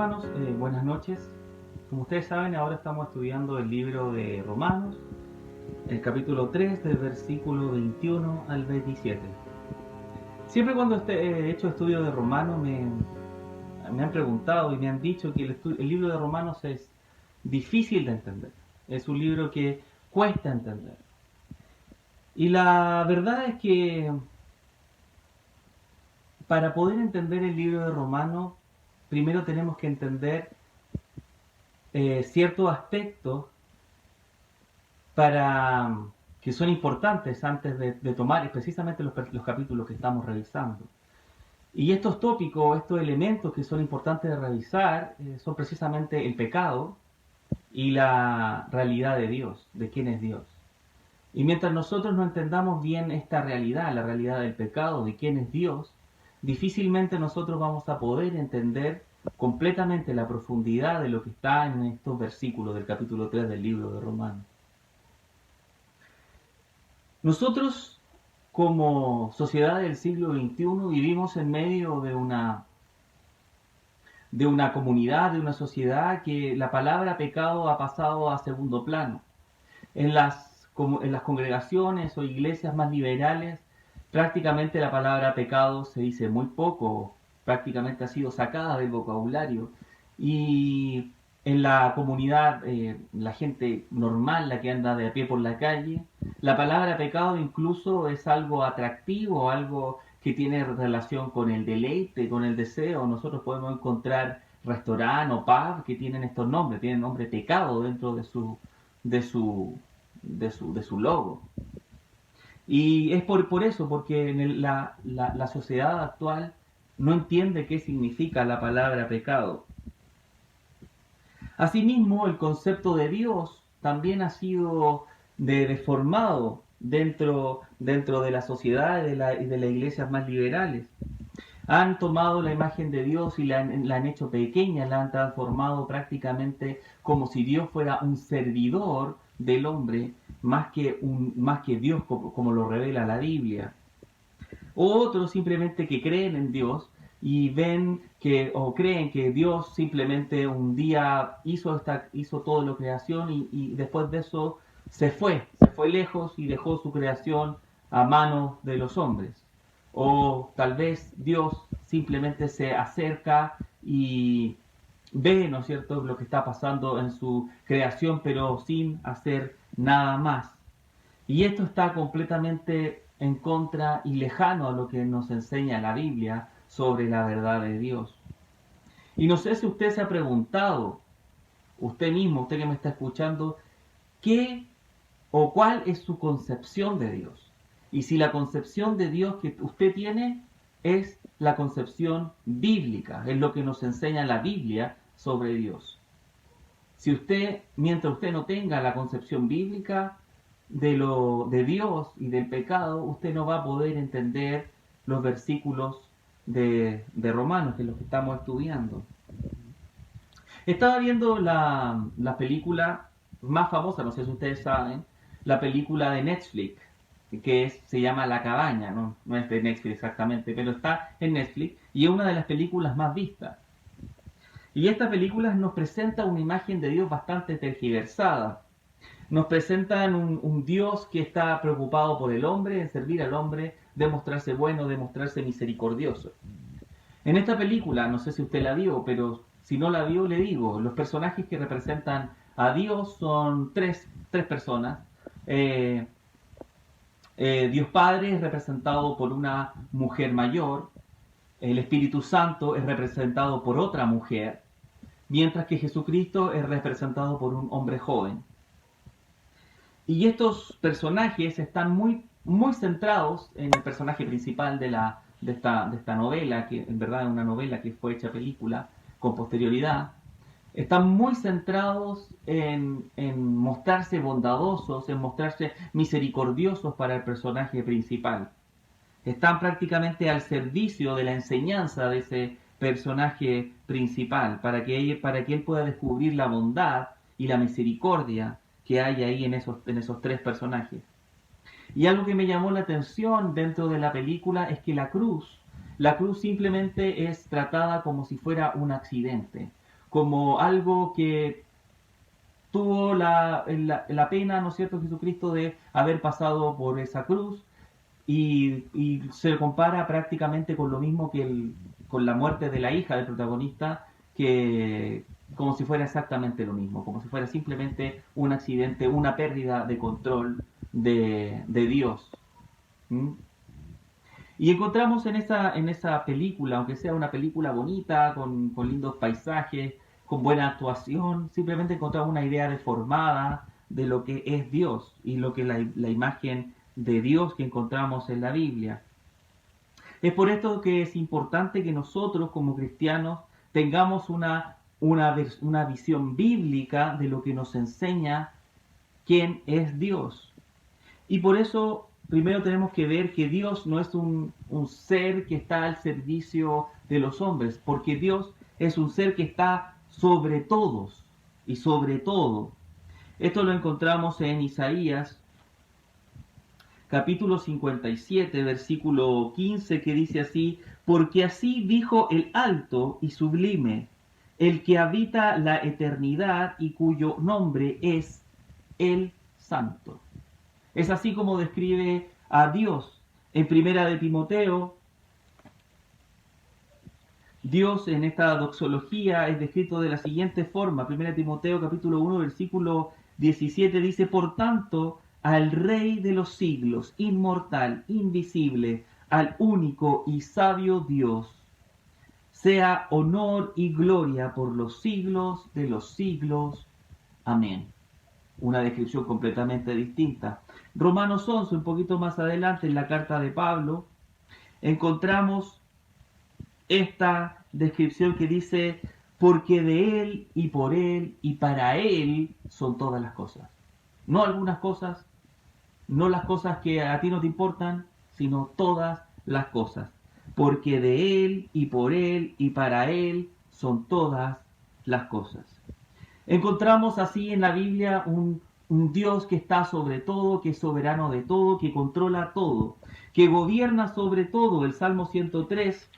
hermanos, buenas noches. Como ustedes saben, ahora estamos estudiando el libro de Romanos, el capítulo 3, del versículo 21 al 27. Siempre cuando he hecho estudio de Romanos me han preguntado y me han dicho que el libro de Romanos es difícil de entender. Es un libro que cuesta entender. Y la verdad es que para poder entender el libro de Romanos, primero tenemos que entender ciertos aspectos que son importantes antes de tomar precisamente los capítulos que estamos revisando. Y estos tópicos, estos elementos que son importantes de revisar, son precisamente el pecado y la realidad de Dios, de quién es Dios. Y mientras nosotros no entendamos bien esta realidad, la realidad del pecado, de quién es Dios, difícilmente nosotros vamos a poder entender completamente la profundidad de lo que está en estos versículos del capítulo 3 del libro de Romanos. Nosotros, como sociedad del siglo XXI, vivimos en medio de una comunidad, de una sociedad que la palabra pecado ha pasado a segundo plano. En las congregaciones o iglesias más liberales, prácticamente la palabra pecado se dice muy poco, prácticamente ha sido sacada del vocabulario. Y en la comunidad, la gente normal, la que anda de a pie por la calle, la palabra pecado incluso es algo atractivo, algo que tiene relación con el deleite, con el deseo. Nosotros podemos encontrar restaurantes o pubs que tienen estos nombres, tienen nombre pecado dentro de su logo. Y es por eso, porque la sociedad actual no entiende qué significa la palabra pecado. Asimismo, el concepto de Dios también ha sido deformado dentro de la sociedad y de las iglesias más liberales. Han tomado la imagen de Dios y la han hecho pequeña, la han transformado prácticamente como si Dios fuera un servidor del hombre, más que Dios como lo revela la Biblia. Otros simplemente que creen en Dios y creen que Dios simplemente un día hizo toda la creación y después de eso se fue lejos y dejó su creación a manos de los hombres. O tal vez Dios simplemente se acerca y ve, ¿no es cierto?, lo que está pasando en su creación, pero sin hacer nada más. Y esto está completamente en contra y lejano a lo que nos enseña la Biblia sobre la verdad de Dios. Y no sé si usted se ha preguntado, usted mismo, usted que me está escuchando, ¿qué o cuál es su concepción de Dios? Y si la concepción de Dios que usted tiene es la concepción bíblica, es lo que nos enseña la Biblia sobre Dios. Mientras usted no tenga la concepción bíblica de Dios y del pecado, usted no va a poder entender los versículos de Romanos, que es lo que estamos estudiando. Estaba viendo la película más famosa, no sé si ustedes saben, la película de Netflix, que se llama La Cabaña, no es de Netflix exactamente, pero está en Netflix y es una de las películas más vistas. Y esta película nos presenta una imagen de Dios bastante tergiversada. Nos presentan un Dios que está preocupado por el hombre, en servir al hombre, de mostrarse bueno, de mostrarse misericordioso. En esta película, no sé si usted la vio, pero si no la vio, le digo, los personajes que representan a Dios son tres personas. Dios Padre es representado por una mujer mayor, el Espíritu Santo es representado por otra mujer, mientras que Jesucristo es representado por un hombre joven. Y estos personajes están muy, muy centrados en el personaje principal de esta novela, que en verdad es una novela que fue hecha película con posterioridad. Están muy centrados en mostrarse bondadosos, en mostrarse misericordiosos para el personaje principal. Están prácticamente al servicio de la enseñanza de ese personaje principal, para que él pueda descubrir la bondad y la misericordia que hay ahí en esos tres personajes. Y algo que me llamó la atención dentro de la película es que la cruz simplemente es tratada como si fuera un accidente, como algo que tuvo la pena, ¿no es cierto?, Jesucristo de haber pasado por esa cruz, y se compara prácticamente con lo mismo que con la muerte de la hija del protagonista, que como si fuera exactamente lo mismo, como si fuera simplemente un accidente, una pérdida de control de Dios. ¿Mm? Y encontramos en esa película, aunque sea una película bonita, con lindos paisajes, con buena actuación, simplemente encontramos una idea deformada de lo que es Dios y lo que la imagen de Dios que encontramos en la Biblia. Es por esto que es importante que nosotros como cristianos tengamos una visión bíblica de lo que nos enseña quién es Dios. Y por eso primero tenemos que ver que Dios no es un ser que está al servicio de los hombres, porque Dios es un ser que está sobre todos y sobre todo. Esto lo encontramos en Isaías capítulo 57, versículo 15, que dice así: porque así dijo el alto y sublime, el que habita la eternidad y cuyo nombre es el Santo. Es así como describe a Dios. En Primera de Timoteo, Dios en esta doxología es descrito de la siguiente forma. Primera de Timoteo capítulo 1 versículo 17 dice: por tanto, al Rey de los siglos, inmortal, invisible, al único y sabio Dios, sea honor y gloria por los siglos de los siglos. Amén. Una descripción completamente distinta. Romanos 11, un poquito más adelante, en la carta de Pablo, encontramos esta descripción que dice: porque de Él y por Él y para Él son todas las cosas. No algunas cosas, no las cosas que a ti no te importan, sino todas las cosas. Porque de Él y por Él y para Él son todas las cosas. Encontramos así en la Biblia un Dios que está sobre todo, que es soberano de todo, que controla todo, que gobierna sobre todo. El Salmo 103,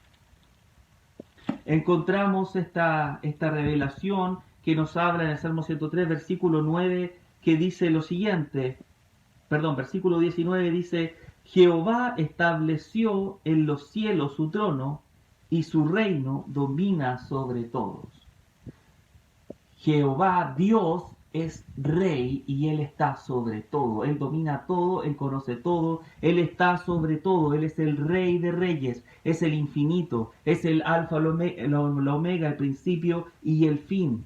encontramos esta revelación que nos habla en el Salmo 103, versículo 9, que dice lo siguiente, versículo 19 dice: Jehová estableció en los cielos su trono y su reino domina sobre todos. Jehová, Dios, es rey y Él está sobre todo. Él domina todo, Él conoce todo, Él está sobre todo. Él es el rey de reyes, es el infinito, es el alfa, la omega, el principio y el fin.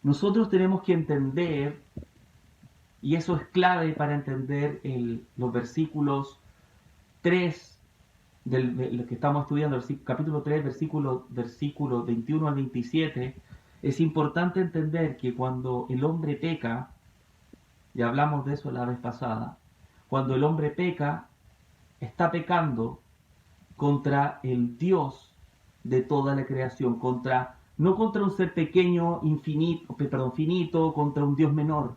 Nosotros tenemos que entender, y eso es clave para entender los versículos 3 de lo que estamos estudiando, el capítulo 3, versículo 21 al 27, es importante entender que cuando el hombre peca, y hablamos de eso la vez pasada, cuando el hombre peca, está pecando contra el Dios de toda la creación, no contra un ser pequeño, finito, contra un Dios menor.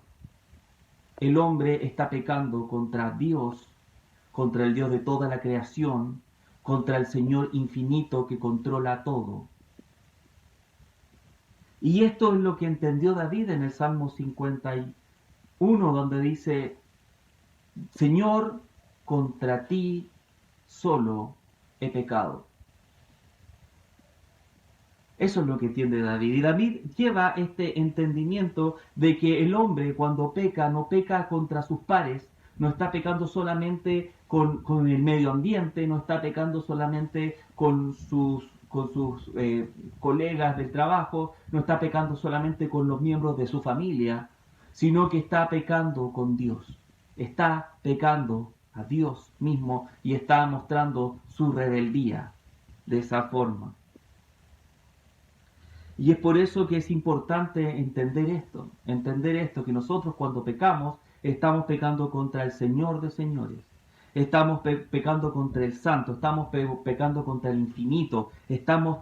El hombre está pecando contra Dios, contra el Dios de toda la creación, contra el Señor infinito que controla todo. Y esto es lo que entendió David en el Salmo 51, donde dice: Señor, contra ti solo he pecado. Eso es lo que entiende David. Y David lleva este entendimiento de que el hombre cuando peca, no peca contra sus pares, no está pecando solamente con el medio ambiente, no está pecando solamente con sus colegas del trabajo, no está pecando solamente con los miembros de su familia, sino que está pecando con Dios. Está pecando a Dios mismo y está mostrando su rebeldía de esa forma. Y es por eso que es importante entender esto, que nosotros cuando pecamos, estamos pecando contra el Señor de señores, estamos pecando contra el Santo, estamos pecando contra el infinito, estamos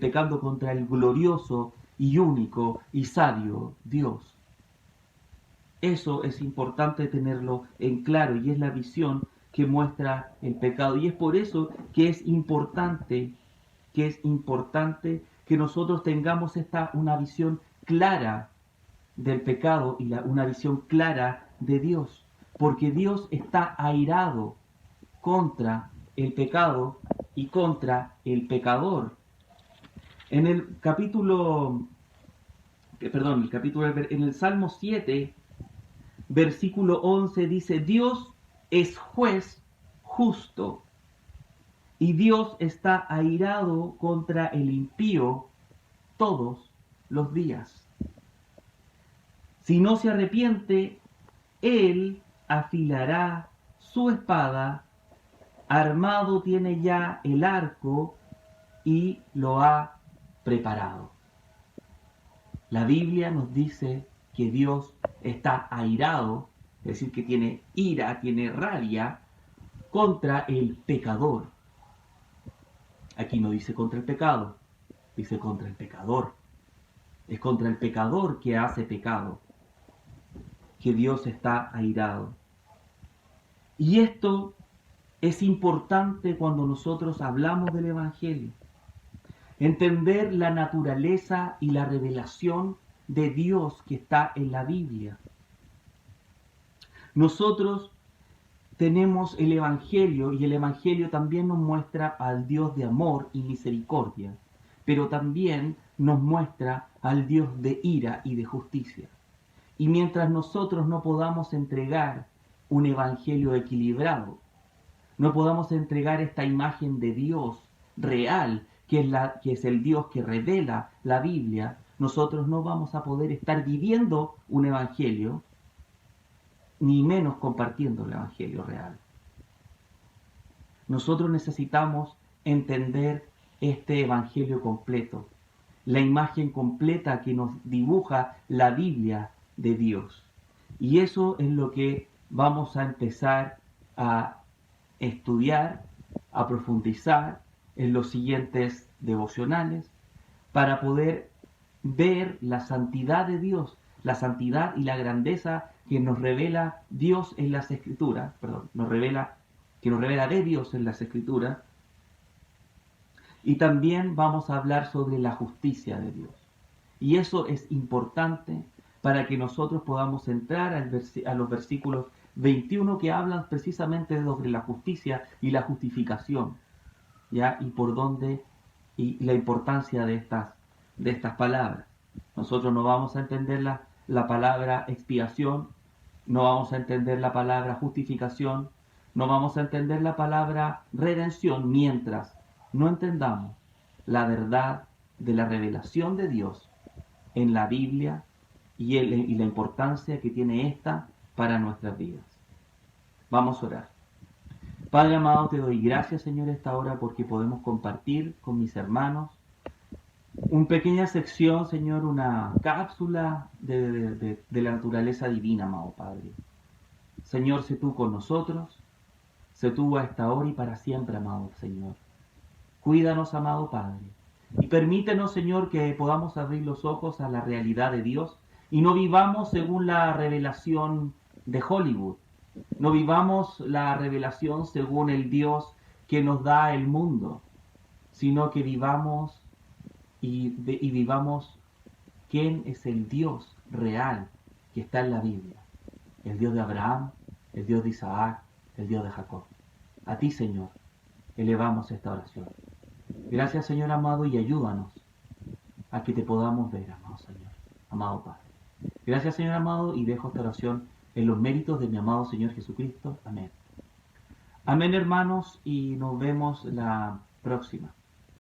pecando contra el glorioso y único y sabio Dios. Eso es importante tenerlo en claro y es la visión que muestra el pecado. Y es por eso que es importante que nosotros tengamos una visión clara del pecado y una visión clara de Dios, porque Dios está airado contra el pecado y contra el pecador. En el capítulo, en el Salmo 7, versículo 11 dice: Dios es juez justo y Dios está airado contra el impío todos los días. Si no se arrepiente, él afilará su espada, armado tiene ya el arco y lo ha preparado. La Biblia nos dice que Dios está airado, es decir, que tiene ira, tiene rabia contra el pecador. Aquí no dice contra el pecado, dice contra el pecador. Es contra el pecador que hace pecado que Dios está airado. Y esto es importante cuando nosotros hablamos del Evangelio. Entender la naturaleza y la revelación de Dios que está en la Biblia. Nosotros tenemos el Evangelio y el Evangelio también nos muestra al Dios de amor y misericordia, pero también nos muestra al Dios de ira y de justicia. Y mientras nosotros no podamos entregar un Evangelio equilibrado, no podamos entregar esta imagen de Dios real, que es el Dios que revela la Biblia, nosotros no vamos a poder estar viviendo un Evangelio, ni menos compartiendo el Evangelio real. Nosotros necesitamos entender este Evangelio completo, la imagen completa que nos dibuja la Biblia de Dios. Y eso es lo que vamos a empezar a estudiar, a profundizar en los siguientes devocionales para poder ver la santidad de Dios, la santidad y la grandeza que nos revela Dios en las Escrituras, que nos revela de Dios en las Escrituras. Y también vamos a hablar sobre la justicia de Dios. Y eso es importante para que nosotros podamos entrar a los versículos 21 que hablan precisamente sobre la justicia y la justificación, ¿ya? Y por dónde, y la importancia de estas palabras. Nosotros no vamos a entender la palabra expiación, no vamos a entender la palabra justificación, no vamos a entender la palabra redención mientras no entendamos la verdad de la revelación de Dios en la Biblia y la importancia que tiene esta para nuestras vidas. Vamos a orar. Padre amado, te doy gracias, Señor, a esta hora porque podemos compartir con mis hermanos una pequeña sección, Señor, una cápsula de la naturaleza divina, amado Padre. Señor, sé tú con nosotros, sé tú a esta hora y para siempre, amado Señor. Cuídanos, amado Padre, y permítenos, Señor, que podamos abrir los ojos a la realidad de Dios y no vivamos según la revelación de Hollywood. No vivamos la revelación según el Dios que nos da el mundo, sino que vivamos y vivamos quién es el Dios real que está en la Biblia. El Dios de Abraham, el Dios de Isaac, el Dios de Jacob. A ti, Señor, elevamos esta oración. Gracias, Señor amado, y ayúdanos a que te podamos ver, amado Señor, amado Padre. Gracias, Señor amado, y dejo esta oración en los méritos de mi amado Señor Jesucristo. Amén. Amén, hermanos, y nos vemos la próxima.